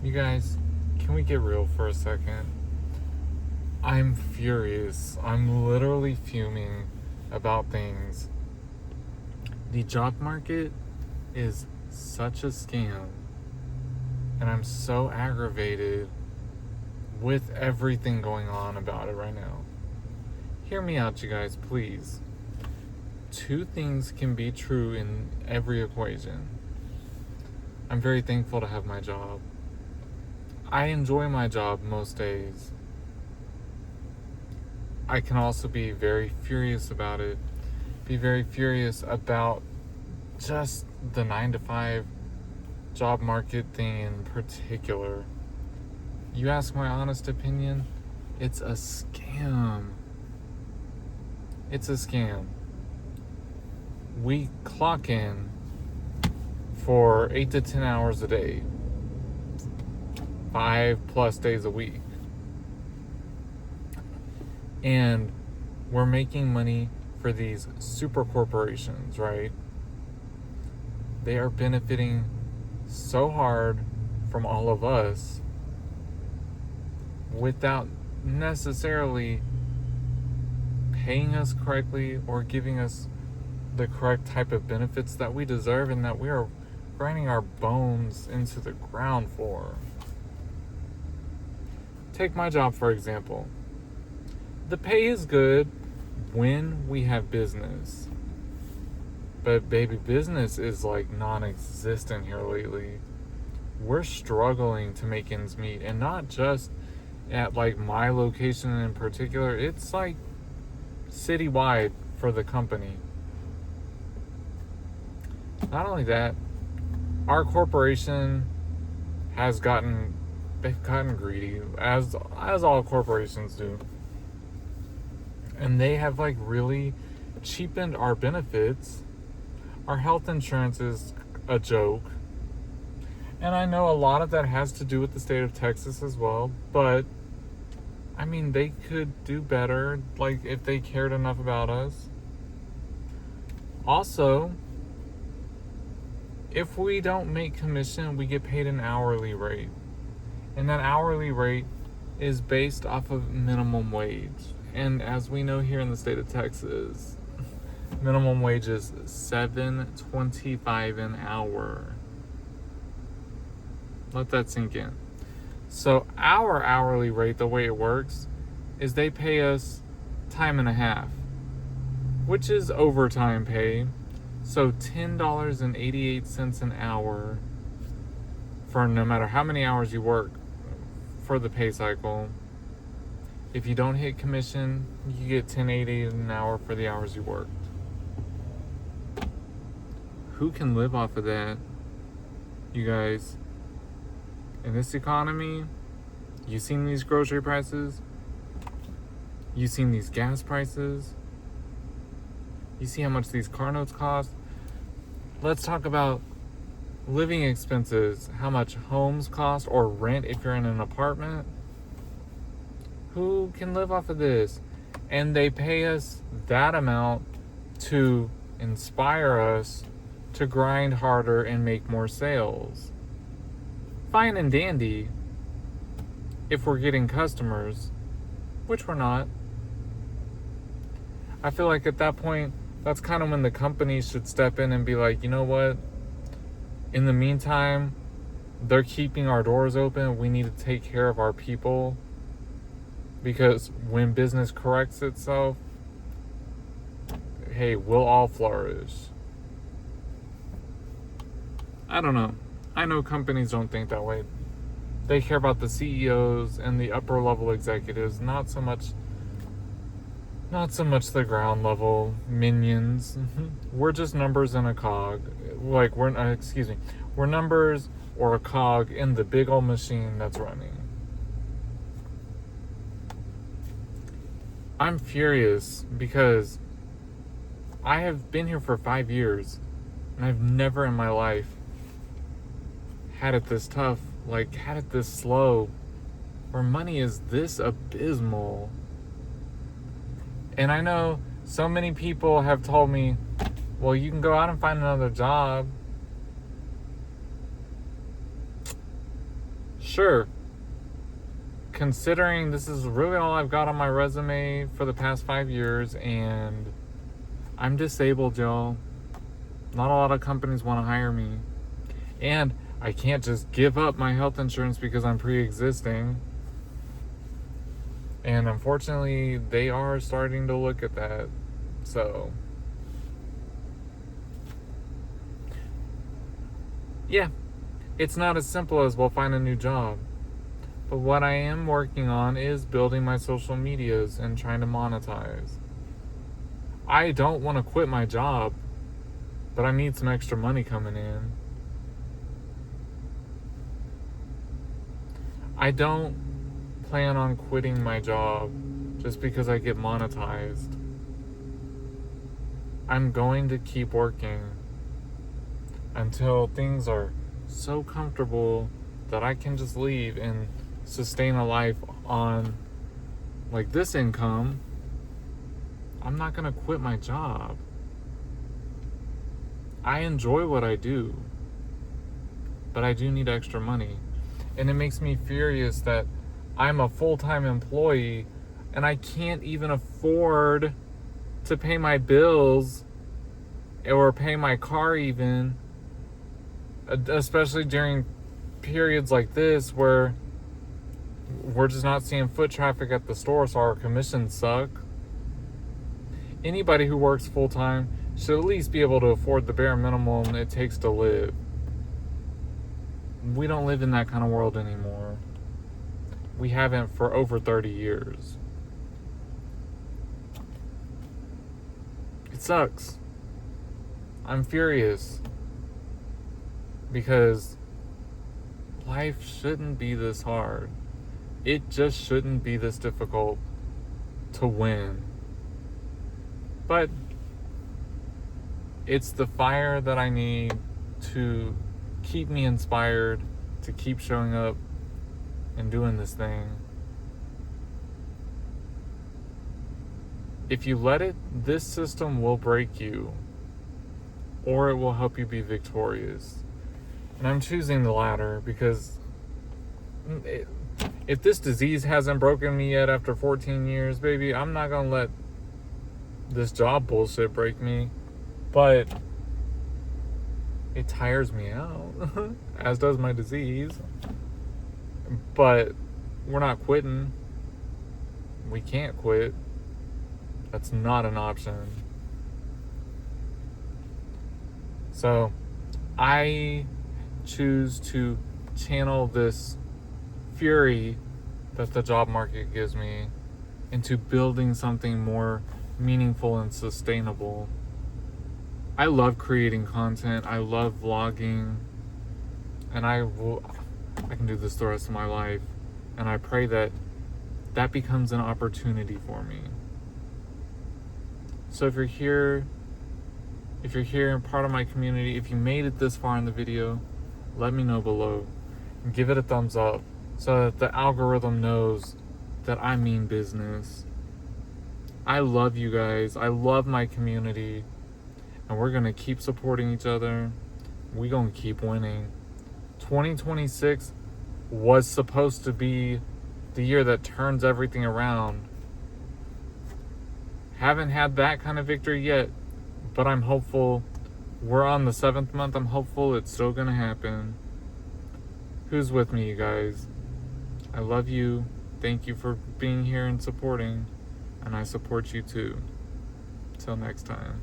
You guys, can we get real for a second? I'm furious. I'm literally fuming about things. The job market is such a scam, and I'm so aggravated with everything going on about it right now. Hear me out, you guys, please. Two things can be true in every equation. I'm very thankful to have my job. I enjoy my job most days. I can also be very furious about it. Be very furious about just the 9 to 5 job market thing in particular. You ask my honest opinion, it's a scam. It's a scam. We clock in for 8 to 10 hours a day, 5+ days a week. And we're making money for these super corporations, right? They are benefiting so hard from all of us without necessarily paying us correctly or giving us the correct type of benefits that we deserve and that we are grinding our bones into the ground for. Take my job, for example. The pay is good when we have business. But baby, business is like non-existent here lately. We're struggling to make ends meet, and not just at like my location in particular. It's like citywide for the company. Not only that, our corporation they've gotten greedy, as all corporations do. And they have like really cheapened our benefits. Our health insurance is a joke. And I know a lot of that has to do with the state of Texas as well, but I mean, they could do better, like if they cared enough about us. Also, if we don't make commission, we get paid an hourly rate. And that hourly rate is based off of minimum wage. And as we know here in the state of Texas, minimum wage is $7.25 an hour. Let that sink in. So our hourly rate, the way it works, is they pay us time and a half, which is overtime pay. So $10.88 an hour for no matter how many hours you work for the pay cycle. If you don't hit commission, you get $10.80 an hour for the hours you worked. Who can live off of that, you guys? In this economy, you seen these grocery prices? You seen these gas prices? You see how much these car notes cost? Let's talk about living expenses, how much homes cost, or rent if you're in an apartment. Who can live off of this? And they pay us that amount to inspire us to grind harder and make more sales. Fine and dandy if we're getting customers, which we're not. I feel like at that point, that's kind of when the companies should step in and be like, you know what? In the meantime, they're keeping our doors open. We need to take care of our people, because when business corrects itself, hey, we'll all flourish. I don't know. I know companies don't think that way. They care about the CEOs and the upper level executives, not so much the ground level minions. We're just numbers in a cog. Like we're numbers or a cog in the big old machine that's running. I'm furious because I have been here for 5 years and I've never in my life had it this tough, like had it this slow, where money is this abysmal. And I know so many people have told me, well, you can go out and find another job. sure, considering this is really all I've got on my resume for the past 5 years, and I'm disabled, y'all. Not a lot of companies want to hire me. And I can't just give up my health insurance because I'm pre-existing. And unfortunately, they are starting to look at that. So, yeah, it's not as simple as, well, find a new job. But what I am working on is building my social medias and trying to monetize. I don't want to quit my job, but I need some extra money coming in. I don't plan on quitting my job just because I get monetized. I'm going to keep working until things are so comfortable that I can just leave and sustain a life on like this income. I'm not going to quit my job. I enjoy what I do, but I do need extra money. And it makes me furious that I'm a full-time employee and I can't even afford to pay my bills or pay my car even, especially during periods like this where we're just not seeing foot traffic at the store, so our commissions suck. Anybody who works full-time should at least be able to afford the bare minimum it takes to live. We don't live in that kind of world anymore. We haven't for over 30 years. It sucks. I'm furious because life shouldn't be this hard. It just shouldn't be this difficult to win. But it's the fire that I need to keep me inspired, to keep showing up and doing this thing. If you let it, this system will break you, or it will help you be victorious. And I'm choosing the latter because if this disease hasn't broken me yet after 14 years, baby, I'm not gonna let this job bullshit break me. But it tires me out, as does my disease. But we're not quitting. We can't quit. That's not an option. So I choose to channel this fury that the job market gives me into building something more meaningful and sustainable. I love creating content. I love vlogging, and I can do this the rest of my life. And I pray that that becomes an opportunity for me. So if you're here and part of my community, if you made it this far in the video, let me know below. And give it a thumbs up so that the algorithm knows that I mean business. I love you guys. I love my community. And we're going to keep supporting each other. We're going to keep winning. 2026 was supposed to be the year that turns everything around. Haven't had that kind of victory yet, but I'm hopeful. We're on the 7th month. I'm hopeful it's still going to happen. Who's with me, you guys? I love you. Thank you for being here and supporting. And I support you too. Till next time.